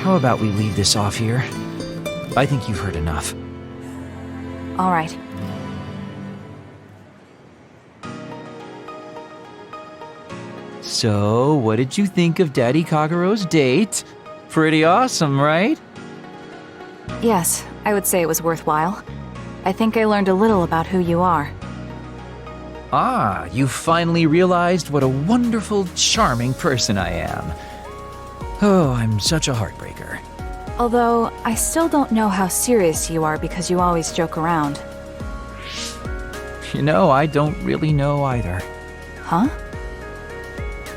How about we leave this off here? I think you've heard enough. All right. So, what did you think of Daddy Kagero's date? Pretty awesome, right? Yes, I would say it was worthwhile. I think I learned a little about who you are. Ah, you finally realized what a wonderful, charming person I am. Oh, I'm such a heartbreaker. Although, I still don't know how serious you are because you always joke around. You know, I don't really know either. Huh?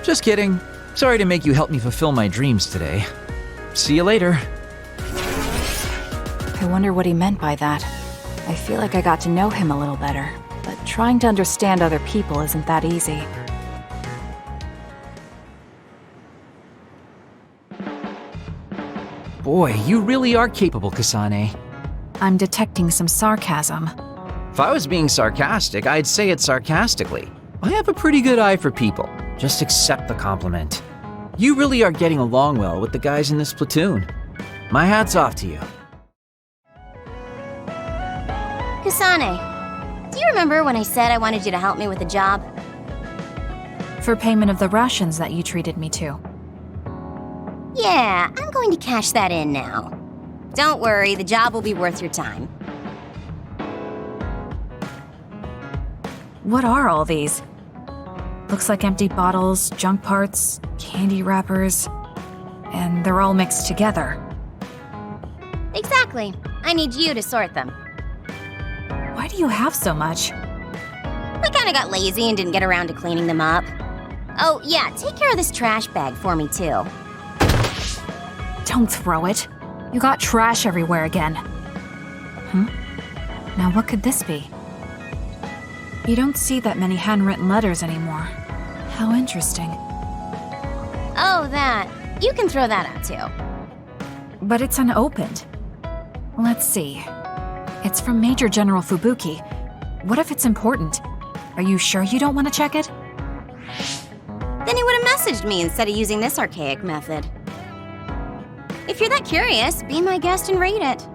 Just kidding. Sorry to make you help me fulfill my dreams today. See you later. I wonder what he meant by that. I feel like I got to know him a little better, but trying to understand other people isn't that easy. Boy, you really are capable, Kasane. I'm detecting some sarcasm. If I was being sarcastic, I'd say it sarcastically. I have a pretty good eye for people. Just accept the compliment. You really are getting along well with the guys in this platoon. My hat's off to you. Kasane, do you remember when I said I wanted you to help me with a job? For payment of the rations that you treated me to. Yeah, I'm going to cash that in now. Don't worry, the job will be worth your time. What are all these? Looks like empty bottles, junk parts, candy wrappers, and they're all mixed together. Exactly. I need you to sort them. Why do you have so much? I kinda got lazy and didn't get around to cleaning them up. Oh, yeah, take care of this trash bag for me, too. Don't throw it. You got trash everywhere again. Now what could this be? You don't see that many handwritten letters anymore. How interesting. Oh, that. You can throw that out, too. But it's unopened. Let's see. It's from Major General Fubuki. What if it's important? Are you sure you don't want to check it? Then he would have messaged me instead of using this archaic method. If you're that curious, be my guest and read it.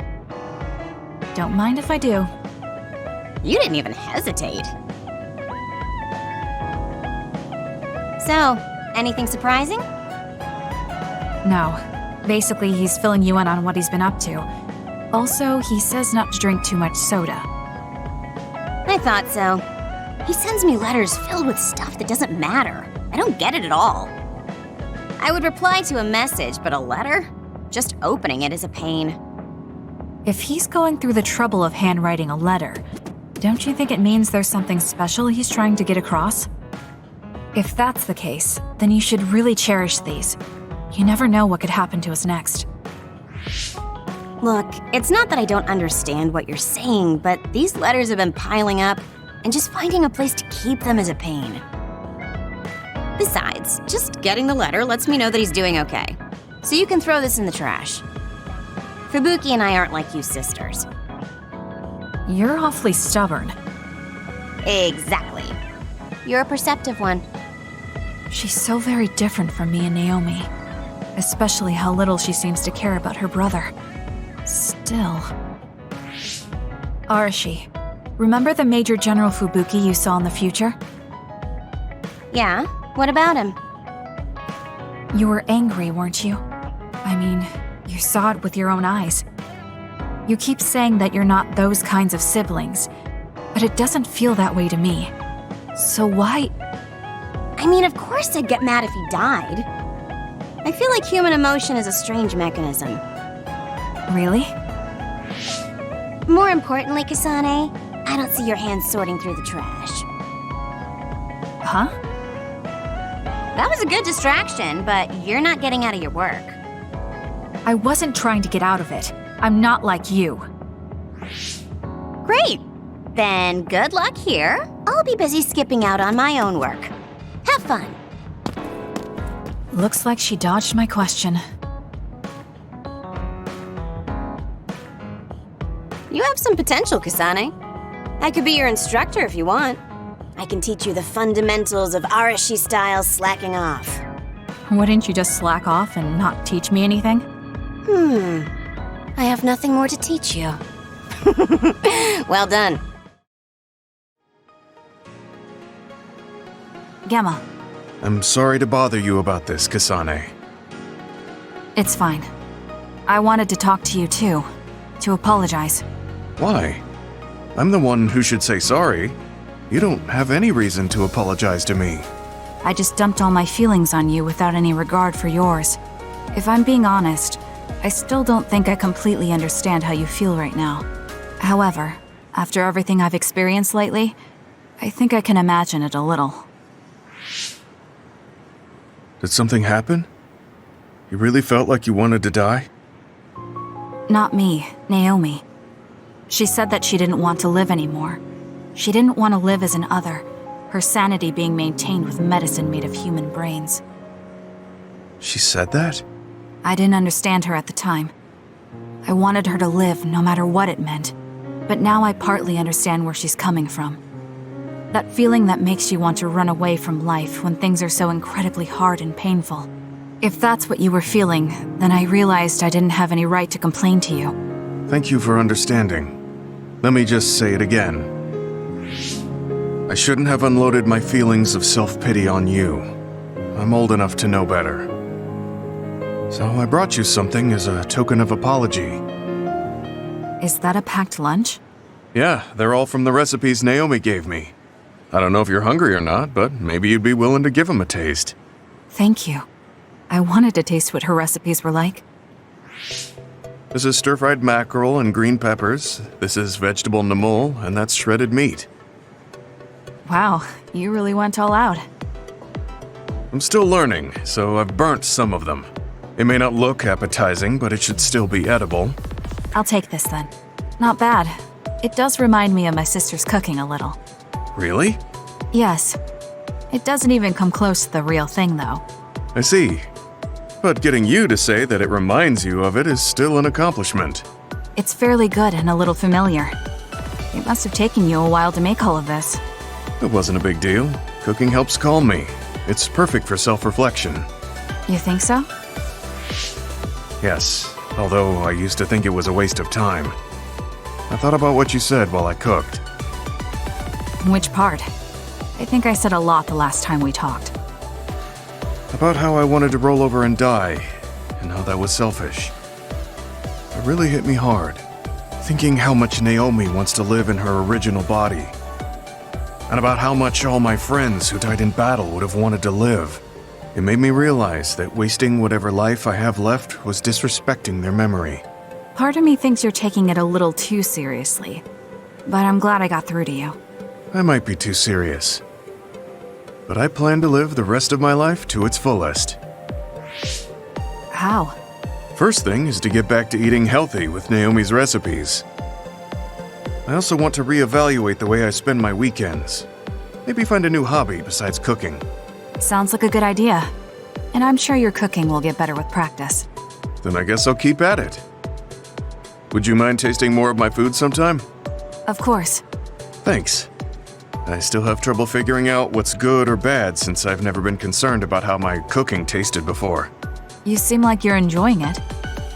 Don't mind if I do. You didn't even hesitate. So, anything surprising? No. Basically, he's filling you in on what he's been up to. Also, he says not to drink too much soda. I thought so. He sends me letters filled with stuff that doesn't matter. I don't get it at all. I would reply to a message, but a letter? Just opening it is a pain. If he's going through the trouble of handwriting a letter, don't you think it means there's something special he's trying to get across? If that's the case, then you should really cherish these. You never know what could happen to us next. Look, it's not that I don't understand what you're saying, but these letters have been piling up, and just finding a place to keep them is a pain. Besides, just getting the letter lets me know that he's doing okay. So you can throw this in the trash. Fubuki and I aren't like you sisters. You're awfully stubborn. Exactly. You're a perceptive one. She's so very different from me and Naomi. Especially how little she seems to care about her brother. Still... Arashi, remember the Major General Fubuki you saw in the future? Yeah? What about him? You were angry, weren't you? I mean, you saw it with your own eyes. You keep saying that you're not those kinds of siblings, but it doesn't feel that way to me. So why... I mean, of course I'd get mad if he died. I feel like human emotion is a strange mechanism. Really? More importantly, Kasane, I don't see your hands sorting through the trash. Huh? That was a good distraction, but you're not getting out of your work. I wasn't trying to get out of it. I'm not like you. Great! Then good luck here. I'll be busy skipping out on my own work. Have fun. Looks like she dodged my question. You have some potential, Kasane. I could be your instructor if you want. I can teach you the fundamentals of Arashi-style slacking off. Wouldn't you just slack off and not teach me anything? I have nothing more to teach you. Well done. Gemma. I'm sorry to bother you about this, Kasane. It's fine. I wanted to talk to you too. To apologize. Why? I'm the one who should say sorry. You don't have any reason to apologize to me. I just dumped all my feelings on you without any regard for yours. If I'm being honest, I still don't think I completely understand how you feel right now. However, after everything I've experienced lately, I think I can imagine it a little. Did something happen? You really felt like you wanted to die? Not me, Naomi. She said that she didn't want to live anymore. She didn't want to live as an other, her sanity being maintained with medicine made of human brains. She said that? I didn't understand her at the time. I wanted her to live no matter what it meant, but now I partly understand where she's coming from. That feeling that makes you want to run away from life when things are so incredibly hard and painful. If that's what you were feeling, then I realized I didn't have any right to complain to you. Thank you for understanding. Let me just say it again. I shouldn't have unloaded my feelings of self-pity on you. I'm old enough to know better. So I brought you something as a token of apology. Is that a packed lunch? Yeah, they're all from the recipes Naomi gave me. I don't know if you're hungry or not, but maybe you'd be willing to give them a taste. Thank you. I wanted to taste what her recipes were like. This is stir-fried mackerel and green peppers. This is vegetable namul, and that's shredded meat. Wow, you really went all out. I'm still learning, so I've burnt some of them. It may not look appetizing, but it should still be edible. I'll take this then. Not bad. It does remind me of my sister's cooking a little. Really? Yes. It doesn't even come close to the real thing, though. I see. But getting you to say that it reminds you of it is still an accomplishment. It's fairly good and a little familiar. It must have taken you a while to make all of this. It wasn't a big deal. Cooking helps calm me. It's perfect for self-reflection. You think so? Yes, although I used to think it was a waste of time. I thought about what you said while I cooked. Which part? I think I said a lot the last time we talked. About how I wanted to roll over and die, and how that was selfish. It really hit me hard, thinking how much Naomi wants to live in her original body. And about how much all my friends who died in battle would have wanted to live. It made me realize that wasting whatever life I have left was disrespecting their memory. Part of me thinks you're taking it a little too seriously, but I'm glad I got through to you. I might be too serious. but I plan to live the rest of my life to its fullest. How? First thing is to get back to eating healthy with Naomi's recipes. I also want to reevaluate the way I spend my weekends. Maybe find a new hobby besides cooking. Sounds like a good idea. And I'm sure your cooking will get better with practice. Then I guess I'll keep at it. Would you mind tasting more of my food sometime? Of course. Thanks. I still have trouble figuring out what's good or bad since I've never been concerned about how my cooking tasted before. You seem like you're enjoying it.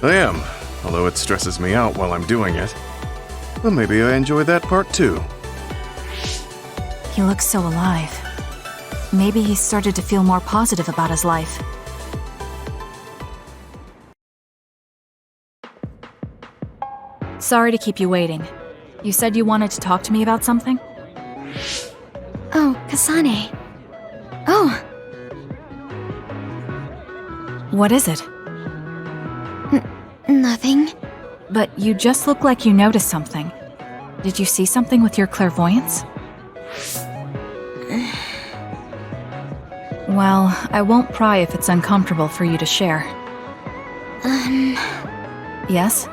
I am, although it stresses me out while I'm doing it. Well, maybe I enjoy that part too. He looks so alive. Maybe he started to feel more positive about his life. Sorry to keep you waiting. You said you wanted to talk to me about something? Oh, Kasane. Oh, What is it? nothing. But you just look like you noticed something. Did you see something with your clairvoyance? Well, I won't pry if it's uncomfortable for you to share. Yes?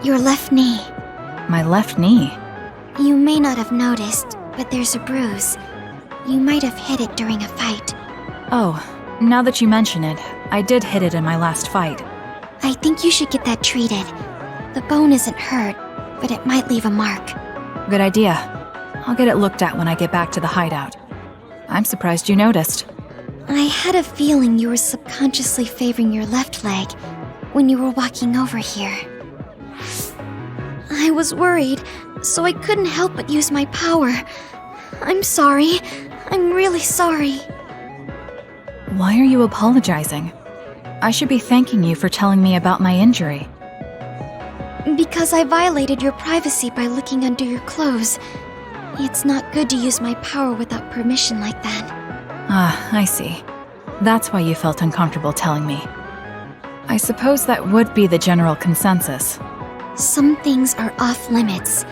Your left knee. My left knee? You may not have noticed, but there's a bruise. You might have hit it during a fight. Oh, now that you mention it, I did hit it in my last fight. I think you should get that treated. The bone isn't hurt, but it might leave a mark. Good idea. I'll get it looked at when I get back to the hideout. I'm surprised you noticed. I had a feeling you were subconsciously favoring your left leg when you were walking over here. I was worried, so I couldn't help but use my power. I'm sorry. I'm really sorry. Why are you apologizing? I should be thanking you for telling me about my injury. Because I violated your privacy by looking under your clothes. It's not good to use my power without permission like that. Ah, I see. That's why you felt uncomfortable telling me. I suppose that would be the general consensus. Some things are off limits.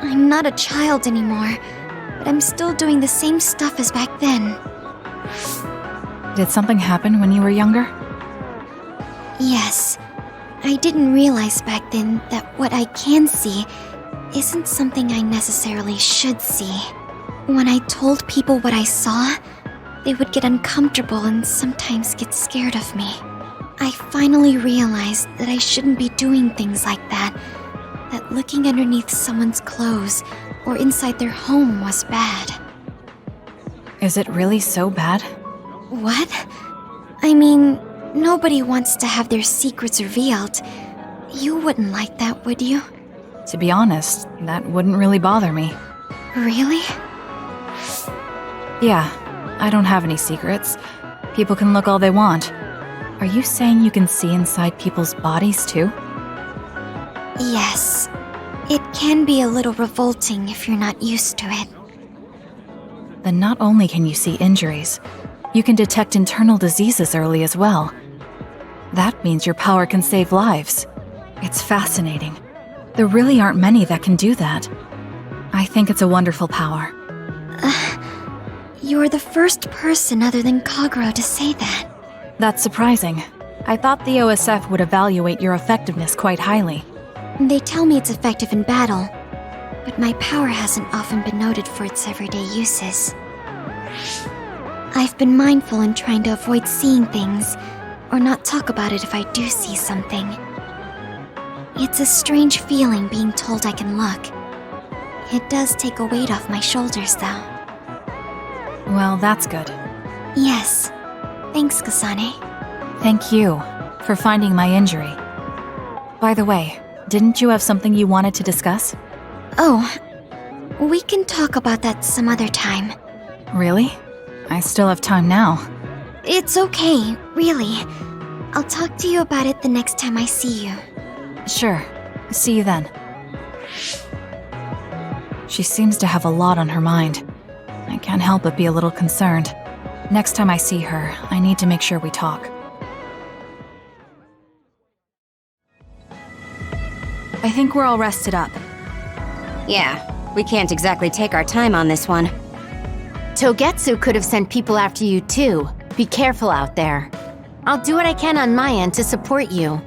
I'm not a child anymore, but I'm still doing the same stuff as back then. Did something happen when you were younger? Yes. I didn't realize back then that what I can see isn't something I necessarily should see. When I told people what I saw, they would get uncomfortable and sometimes get scared of me. I finally realized that I shouldn't be doing things like that, that looking underneath someone's clothes or inside their home was bad. Is it really so bad? What? I mean, nobody wants to have their secrets revealed. You wouldn't like that, would you? To be honest, that wouldn't really bother me. Really? Yeah, I don't have any secrets. People can look all they want. Are you saying you can see inside people's bodies too? Yes. It can be a little revolting if you're not used to it. Then not only can you see injuries, you can detect internal diseases early as well. That means your power can save lives. It's fascinating. There really aren't many that can do that. I think it's a wonderful power. You're the first person other than Kagero to say that. That's surprising. I thought the OSF would evaluate your effectiveness quite highly. They tell me it's effective in battle, but my power hasn't often been noted for its everyday uses. I've been mindful in trying to avoid seeing things, or not talk about it if I do see something. It's a strange feeling being told I can look. It does take a weight off my shoulders, though. Well, that's good. Yes. Thanks, Kasane. Thank you for finding my injury. By the way, didn't you have something you wanted to discuss? Oh, we can talk about that some other time. Really? I still have time now. It's okay, really. I'll talk to you about it the next time I see you. Sure. See you then. She seems to have a lot on her mind. I can't help but be a little concerned. Next time I see her, I need to make sure we talk. I think we're all rested up. Yeah, we can't exactly take our time on this one. Togetsu could have sent people after you too. Be careful out there. I'll do what I can on my end to support you.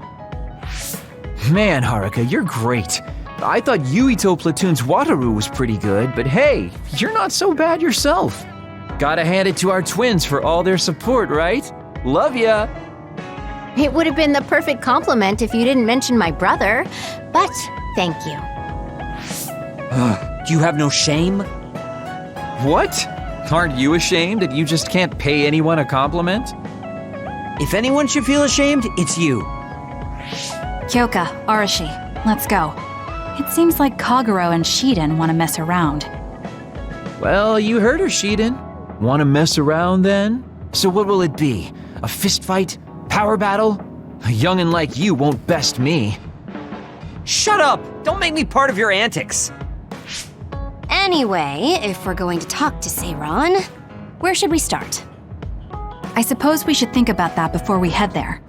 Man, Haruka, you're great. I thought Yuito Platoon's Wataru was pretty good, but hey, you're not so bad yourself. Gotta hand it to our twins for all their support, right? Love ya! It would have been the perfect compliment if you didn't mention my brother, but thank you. You have no shame? What? Aren't you ashamed that you just can't pay anyone a compliment? If anyone should feel ashamed, it's you. Kyoka, Arashi, let's go. It seems like Kagero and Shiden want to mess around. Well, you heard her, Shiden. Want to mess around then? So what will it be? A fist fight? Power battle? A youngin' like you won't best me. Shut up! Don't make me part of your antics! Anyway, if we're going to talk to Seiran, where should we start? I suppose we should think about that before we head there.